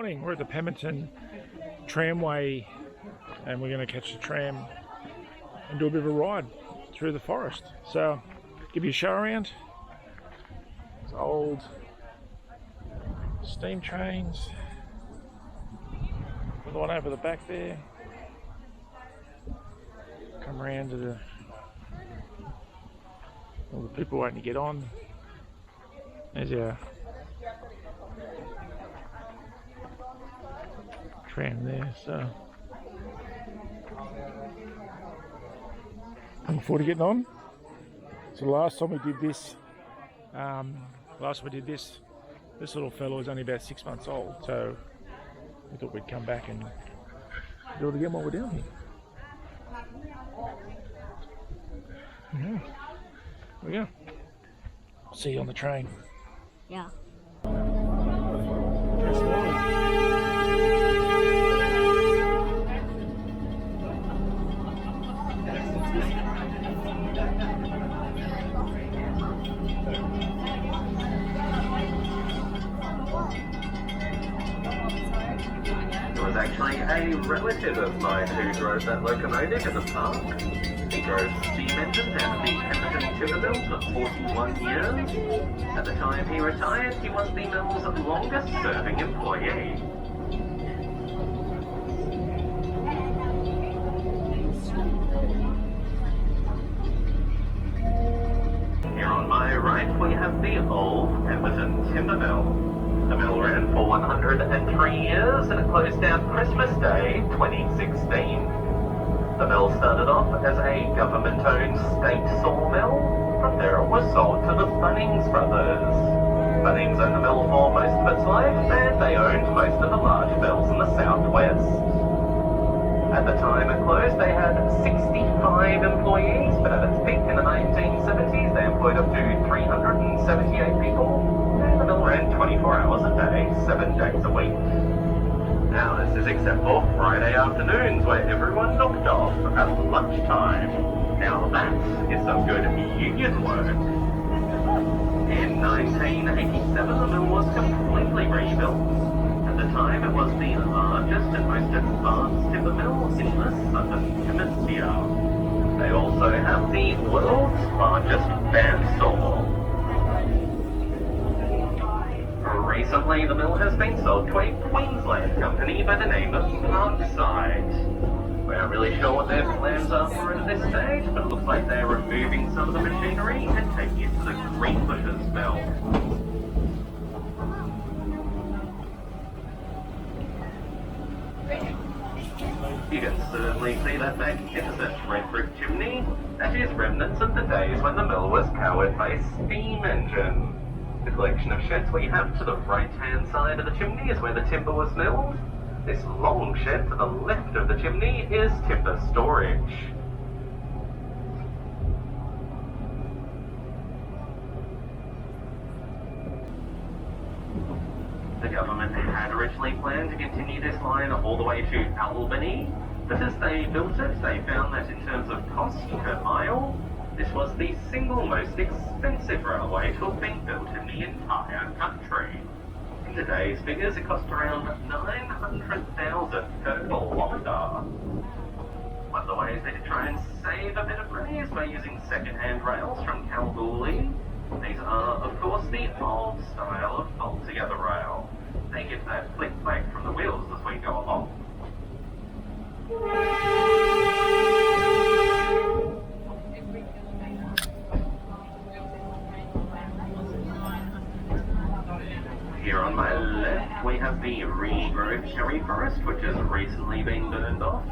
morning. We're at the Pemberton Tramway and we're going to catch the tram and do a bit of a ride through the forest. So, give you a show around. It's old steam trains. The one over the back there. Come around to all the people waiting to get on. There's our tram there, so looking forward to getting on. So last time we did this, this little fellow was only about 6 months old, so we thought we'd come back and do it again while we're down here. Yeah. Here we go. See you on the train. Yeah. It was actually a relative of mine who drove that locomotive in the park. He drove steam engines and the Pemberton Tramway for 41 years. At the time he retired, he was the mill's longest serving employee. Here on my right we have the old Pemberton Timber Mill. The mill ran for 103 years and it closed down Christmas Day 2016. The mill started off as a government-owned state sawmill. From there it was sold to the Bunnings brothers. Bunnings owned the mill for most of its life and they owned most of the large mills in the southwest. At the time it closed they had 65 employees, but at its peak in the 1970s they employed up to 378 people. The mill ran 24 hours a day, 7 days a week. Now this is except for Friday afternoons where everyone knocked off at lunchtime. Now that is some good union work. In 1987 the mill was completely rebuilt. At the time it was the largest and most advanced timber mill in the Southern Hemisphere. They also have the world's largest bandsaw. Recently, the mill has been sold to a Queensland company by the name of Parkside. We're not really sure what their plans are for it at this stage, but it looks like they're removing some of the machinery and taking it to the Greenbushes mill. You can certainly see that magnificent red brick chimney. That is remnants of the days when the mill was powered by a steam engine. The collection of sheds we have to the right-hand side of the chimney is where the timber was milled. This long shed to the left of the chimney is timber storage. The government had originally planned to continue this line all the way to Albany, but as they built it, they found that in terms of cost per mile, this was the single most expensive railway to have been built in the entire country. In today's figures, it cost around $900,000 per kilometre. One of the ways they could try and save a bit of money is by using second-hand rails from Kalgoorlie. These are, of course, the old style of bolt-together rail. They get that flick-flack from the wheels as we go along. Here on my left we have the Regrowth Karri forest, which has recently been burned off.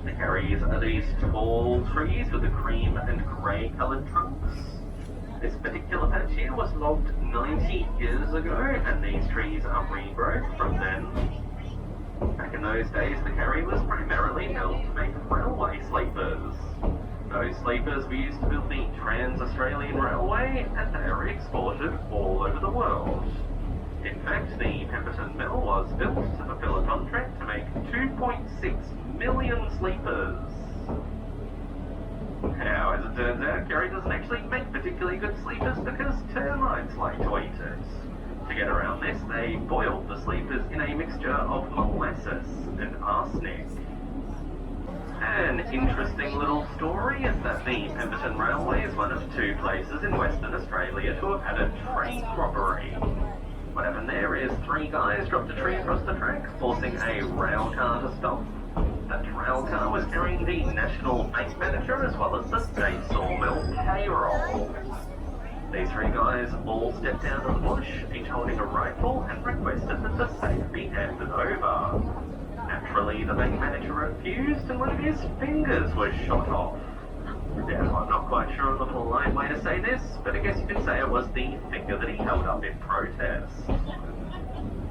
The Karris are these tall trees with the cream and grey coloured trunks. This particular patch here was logged 90 years ago and these trees are regrowth from then. Back in those days the Karri was primarily milled to make railway sleepers. Those sleepers were used to build the Trans-Australian Railway and they are exported all over the world. In fact, the Pemberton Mill was built to fulfill a contract to make 2.6 million sleepers. Now, as it turns out, Karri doesn't actually make particularly good sleepers because termites like to eat it. To get around this, they boiled the sleepers in a mixture of molasses and arsenic. An interesting little story is that the Pemberton Railway is one of 2 places in Western Australia to have had a train robbery. What happened there is 3 guys dropped a tree across the track, forcing a rail car to stop. That rail car was carrying the National Bank Manager as well as the state sawmill payroll. These 3 guys all stepped out of the bush, each holding a rifle, and requested that the safe be handed over. Naturally, the bank manager refused and one of his fingers was shot off. Now, I'm not quite sure of the polite way to say this, but I guess you could say it was the finger that he held up in protest.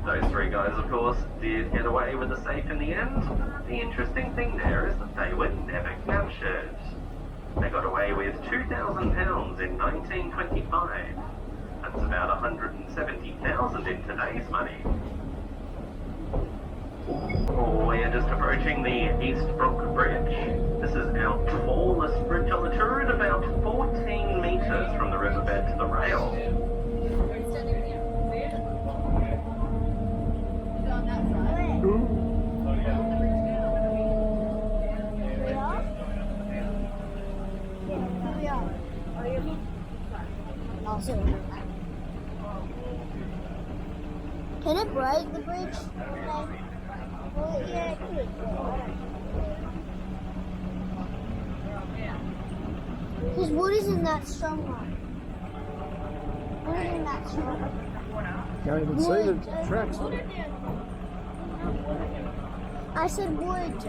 Those 3 guys, of course, did get away with the safe in the end. The interesting thing there is that they were never captured. They got away with £2,000 in 1925. That's about 170,000 in today's money. We're just approaching the East Brook Bridge. This is our tallest bridge on the tour at about 14 metres from the riverbed to the rail. Can it break the bridge? Well, yeah, it could. Because wood isn't that strong. Wood isn't that strong. Can't even see the tracks. I said wood. You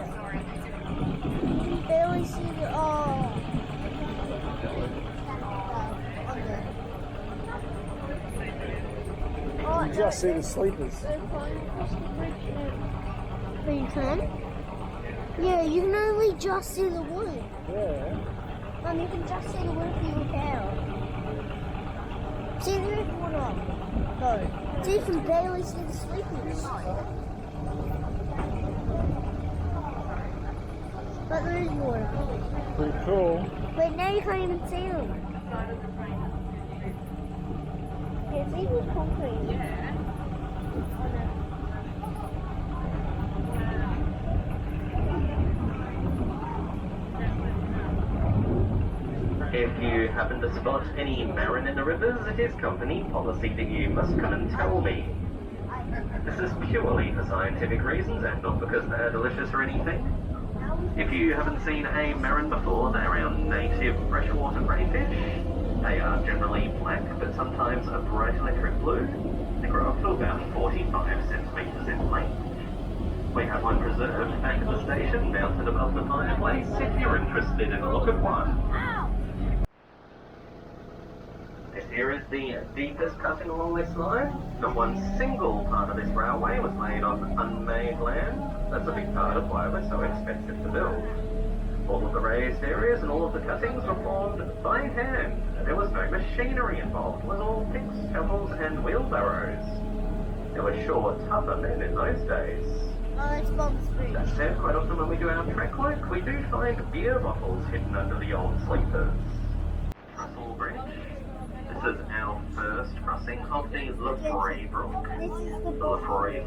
can barely see the. Oh. You just see the sleepers. But you can? Yeah, you can only just see the wood. Yeah. You can just see the wood if you look out. See, there is water. No. See, you can barely see the sleepers. But there is water. Pretty cool. But now you can't even see them. Yeah, it's even concrete. Yeah. If you happen to spot any marron in the rivers, it is company policy that you must come and tell me. This is purely for scientific reasons and not because they're delicious or anything. If you haven't seen a marron before, they're our native freshwater crayfish. They are generally black, but sometimes a bright electric blue. They grow up to about 45 centimetres in length. We have one preserved back at the station, mounted above the fireplace, if you're interested in a look at one. This here is the deepest cutting along this line. Not one single part of this railway was made on unmade land. That's a big part of why it was so expensive to build. All of the raised areas and all of the cuttings were formed by hand. There was no machinery involved. It was all picks, shovels and wheelbarrows. There were sure tougher men in those days. Oh, it's Bob's bridge. That said, quite often when we do our track work, we do find beer bottles hidden under the old sleepers. Russell Bridge. This is our first crossing of the Brook. The Lefroy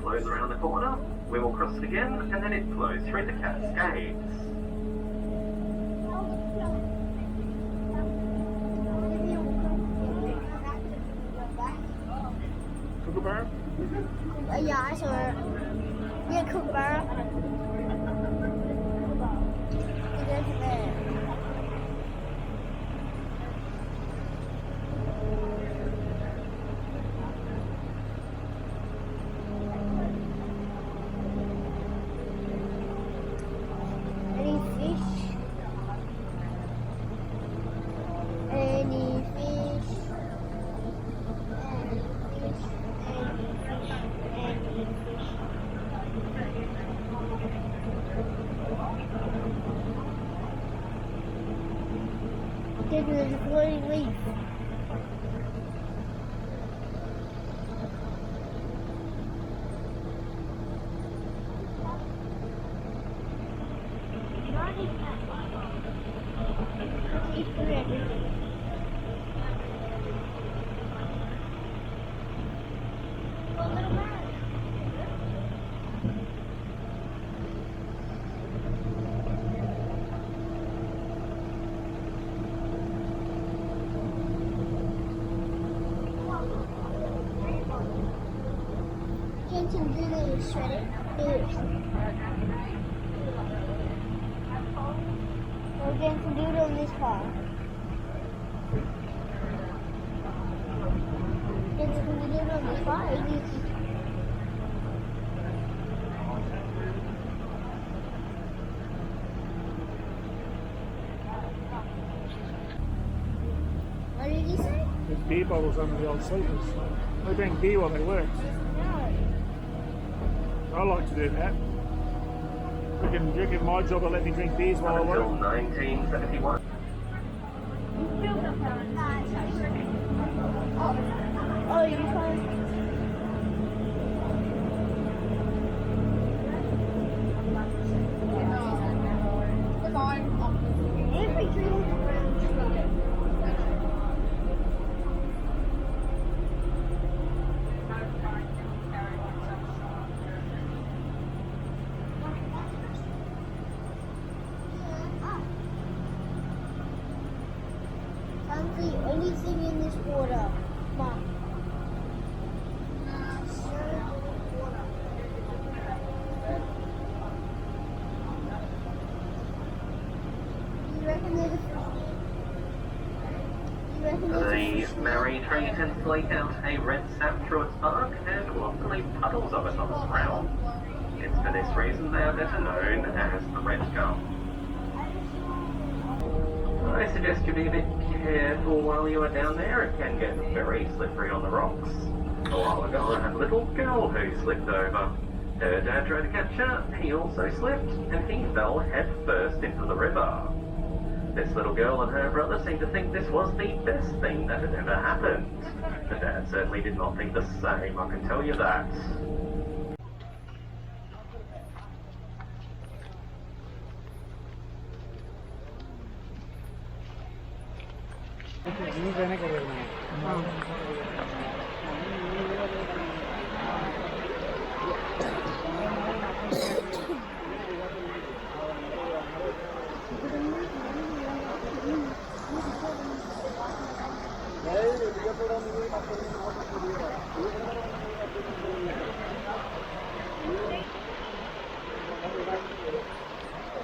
flows around the corner. We will cross it again, and then it flows through the Cascades. Kookaburra? Yeah, I saw it. Yeah, Kookaburra. It goes there. Any fish? Any fish? There's a floating leaf. do this, ready? Do this. So Dan can do it on this car. Dan can do it on this car. What did you say? There's beer bottles under the old sleepers. They drink beer while they work. I like to do that. You reckon my job will let me drink beers while I work? Until 1971. Oh, you fine? Every drink. Sounds the only thing in this water. Mom. You reckon there's The Mary tree tends to leak out a red sap through its bark and will often leave puddles of it on its ground. It's for this reason they are better known as the red gum. I suggest you be a bit careful while you are down there. It can get very slippery on the rocks. A while ago I had a little girl who slipped over. Her dad tried to catch her, he also slipped, and he fell head first into the river. This little girl and her brother seemed to think this was the best thing that had ever happened. The dad certainly did not think the same, I can tell you that.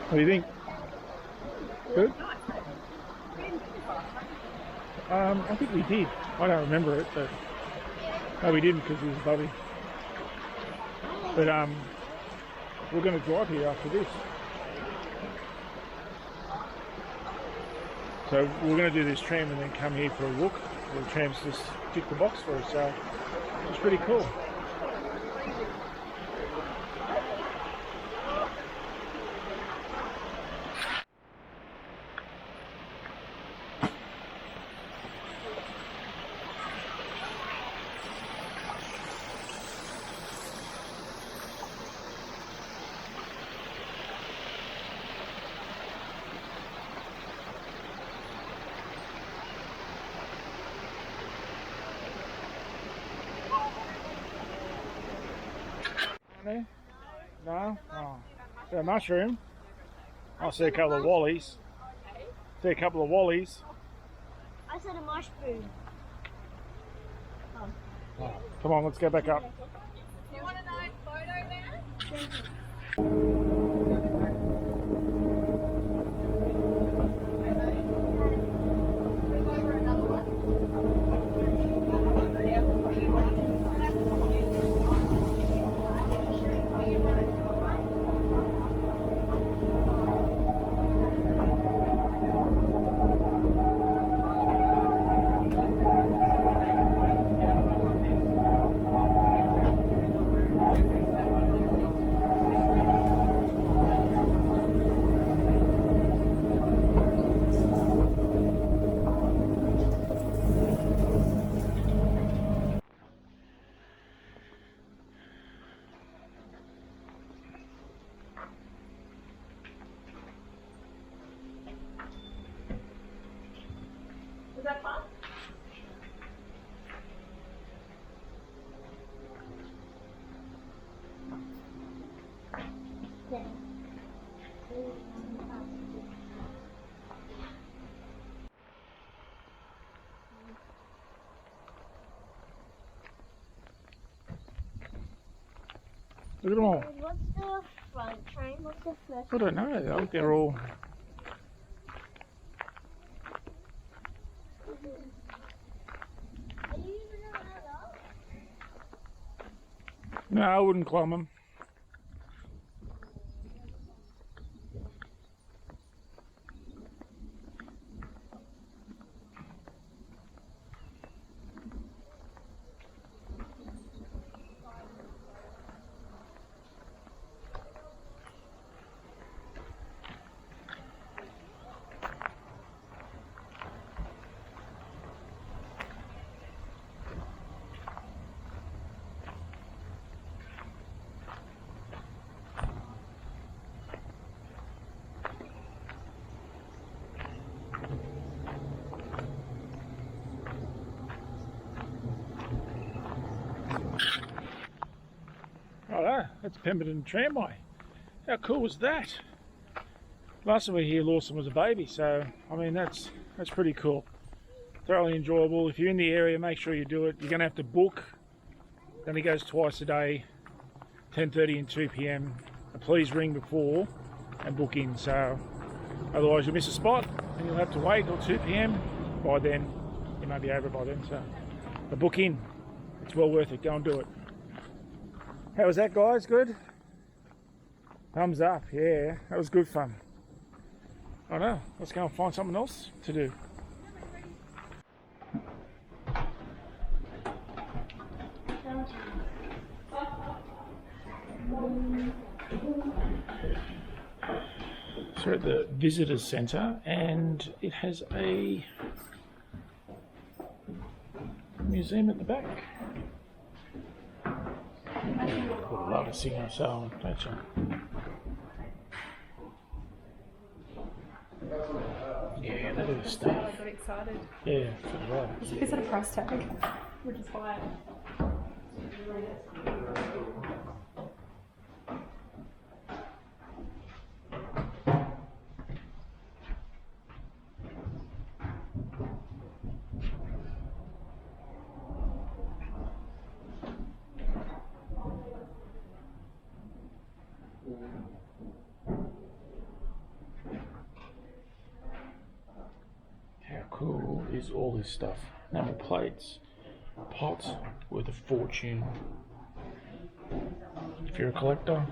What do you think? Good? I think we did. I don't remember it, but no, we didn't because he was above. But we're going to drive here after this. So we're going to do this tram and then come here for a look. The tram's just tick the box for us, so it's pretty cool. No? Oh. So a mushroom. I see a couple of wallies. See a couple of wallies. I said a mushroom. Oh. Come on, let's go back up. Do you want a nice photo there? Was that fun? Look at them all. What's the front train? What's the first I don't know. I think they're all. Are you even on that up? No, I wouldn't climb them. Oh, that's Pemberton Tramway. How cool was that? Last time we were here, Lawson was a baby, so I mean that's pretty cool. Thoroughly enjoyable. If you're in the area, make sure you do it. You're going to have to book. It only goes twice a day, 10:30 and 2 p.m. And please ring before and book in. So otherwise you'll miss a spot and you'll have to wait till 2 p.m. By then, it may be over by then. So but book in. It's well worth it. Go and do it. How was that, guys? Good? Thumbs up, yeah. That was good fun. I know. Let's go and find something else to do. So we're at the visitor centre and it has a museum at the back. Would love to sing our song, don't you? Yeah, that is stuff. I got excited. Yeah, for the right. Is it a price tag? Which is why. How cool is all this stuff? Number plates, pots worth a fortune. If you're a collector.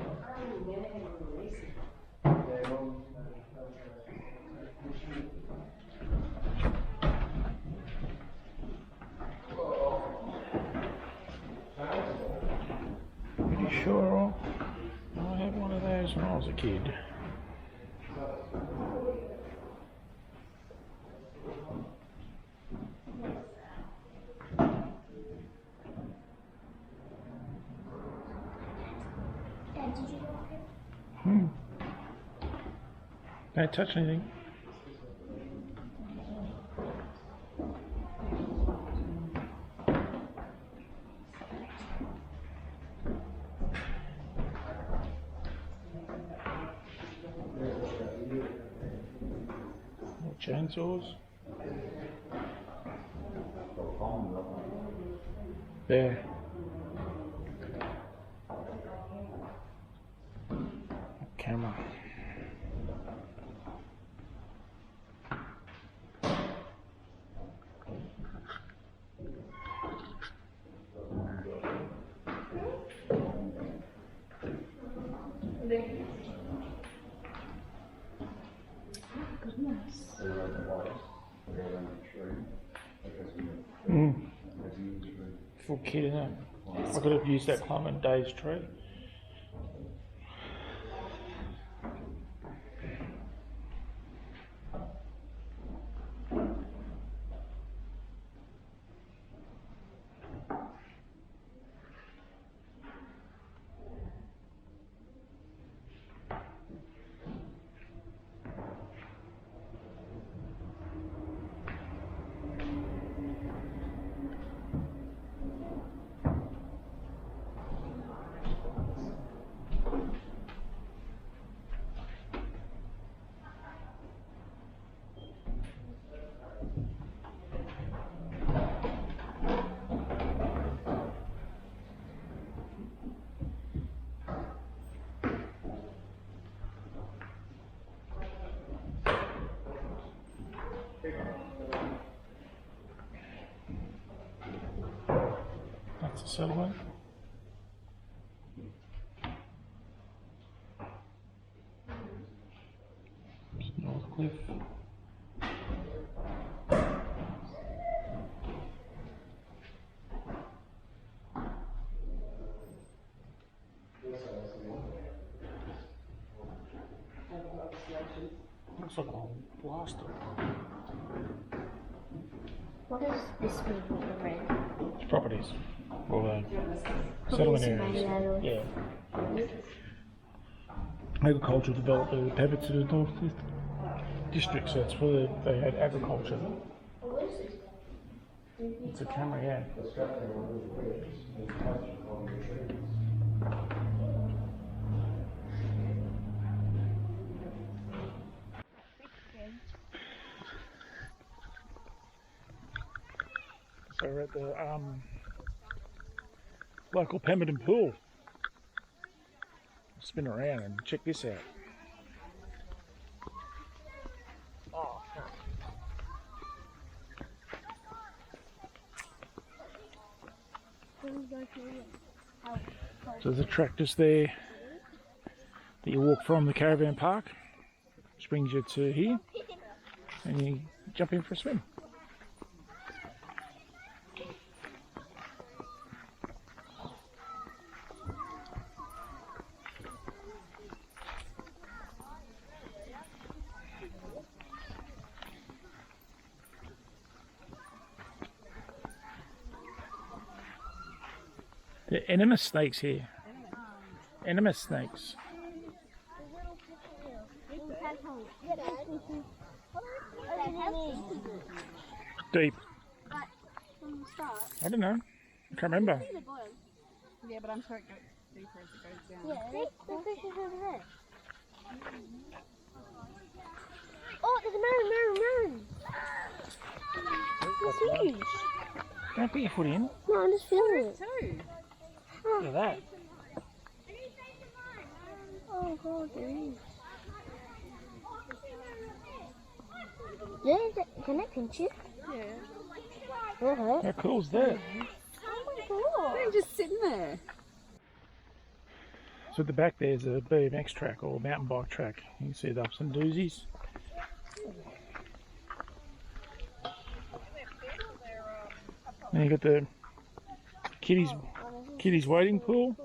Pretty sure I had one of those when I was a kid. Don't touch anything. More chainsaws. There. Camera. Full kit in it. I could have used that climbing Dave's tree. settlement. North Cliff. Looks like a whole blaster. What does this mean with the red? It's properties. Or settlement areas. Yeah. Agricultural development of Pemberton North District, so it's where they had agriculture. It's a camera, yeah. So we're at the local Pemberton pool. Spin around and check this out. Oh, so there's a track just there that you walk from the caravan park, which brings you to here, and you jump in for a swim. There are venomous snakes here. Venomous snakes. Deep. I don't know. I can't remember. Yeah, but I'm sure it goes deeper as it goes down. Yeah, the fish is over there. Oh, there's a man. It's huge. Don't put your foot in. No, I'm just feeling it. Too. Look at that. Oh god, there is. Yeah, can it pinch you? Yeah. Will hurt. How cool's that? Oh my god. They're just sitting there. So at the back there's a BMX track or mountain bike track. You can see the ups and doozies. And you got the kiddies wading pool.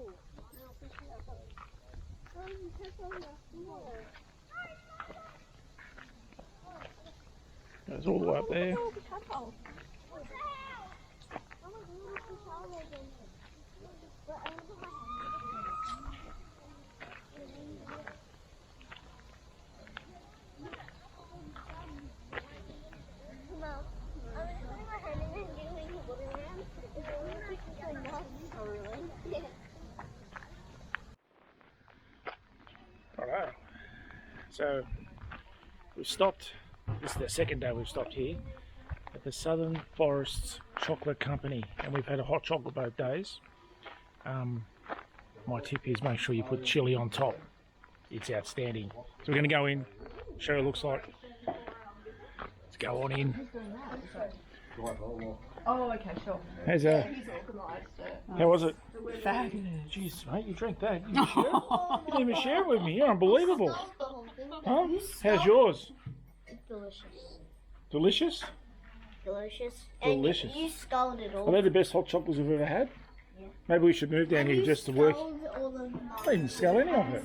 Goes all the way up there. Alright, so we've stopped, this is the second day we've stopped here at the Southern Forests Chocolate Company, and we've had a hot chocolate both days. My tip is make sure you put chili on top, it's outstanding. So we're going to go in, show you what it looks like. Let's go on in. Oh, okay, sure. How's that? He's organised it. How was it? Fabulous. Jeez, mate, you drank that. You didn't share it? You didn't even share it with me. You're unbelievable. Huh? How's yours? Delicious. Delicious? Delicious. Delicious. And you sculled it all. Are they the best hot chocolates I've ever had? Yeah. Maybe we should move down here just to work. All of them. I didn't scull any of it.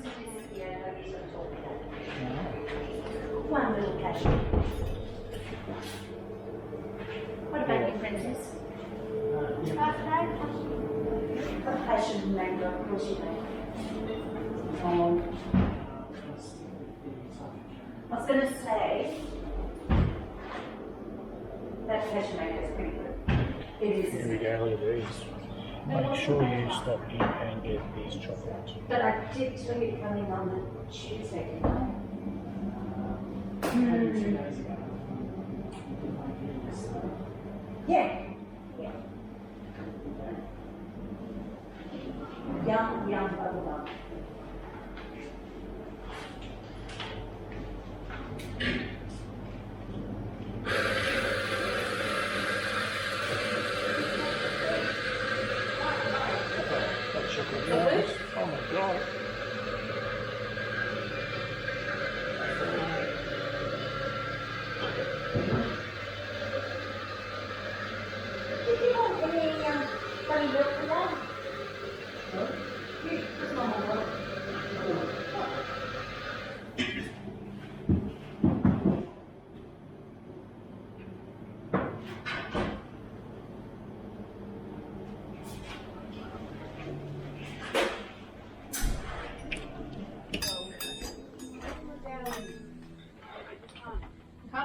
One little cashew. What about you, princess? Passion and mango, of course you do. I was going to say that passion mango is pretty good. It is. Here we go, look at these. Make sure you stop in and get these chocolates. But I did tell you coming on the Tuesday, didn't I? Yeah. Yeah. Yum, bubble gum.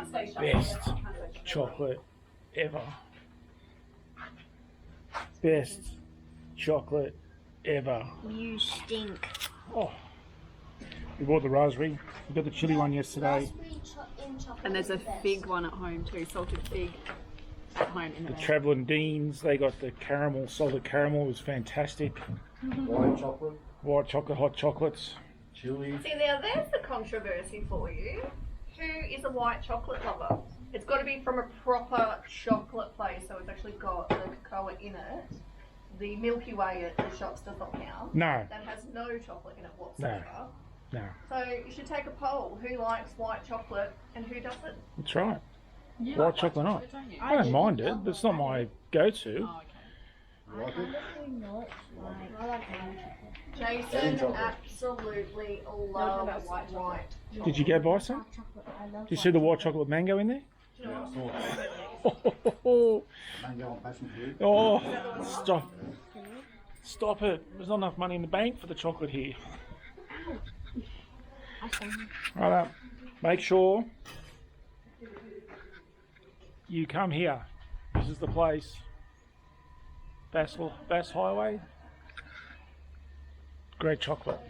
can't say Best chocolate ever. Best chocolate ever. You stink. Oh, we bought the raspberry. We got the chili one yesterday. Raspberry in chocolate. And there's a is the best. fig one at home too, salted fig at home in the The bag. Travelling Deans, they got the caramel, salted caramel, was fantastic. White chocolate, White chocolate, hot chocolates. chili. See, now there's the controversy for you. Who is a white chocolate lover? It's got to be from a proper chocolate place, so it's actually got the cocoa in it. The Milky Way at the shops does not count. No, That has no chocolate in it whatsoever. no, So you should take a poll. Who likes white chocolate and who doesn't? that's right. You White like chocolate not. don't you? I don't mind it, but it's not my go-to. Oh, okay. You like it? I like Jason absolutely loves white. Did you go buy some? Did you see the white chocolate with mango in there? Yeah, I saw that. Oh, Mango and passion fruit. stop. Stop it. There's not enough money in the bank for the chocolate here. Right, make sure you come here. This is the place. Bass Highway. Great chocolate.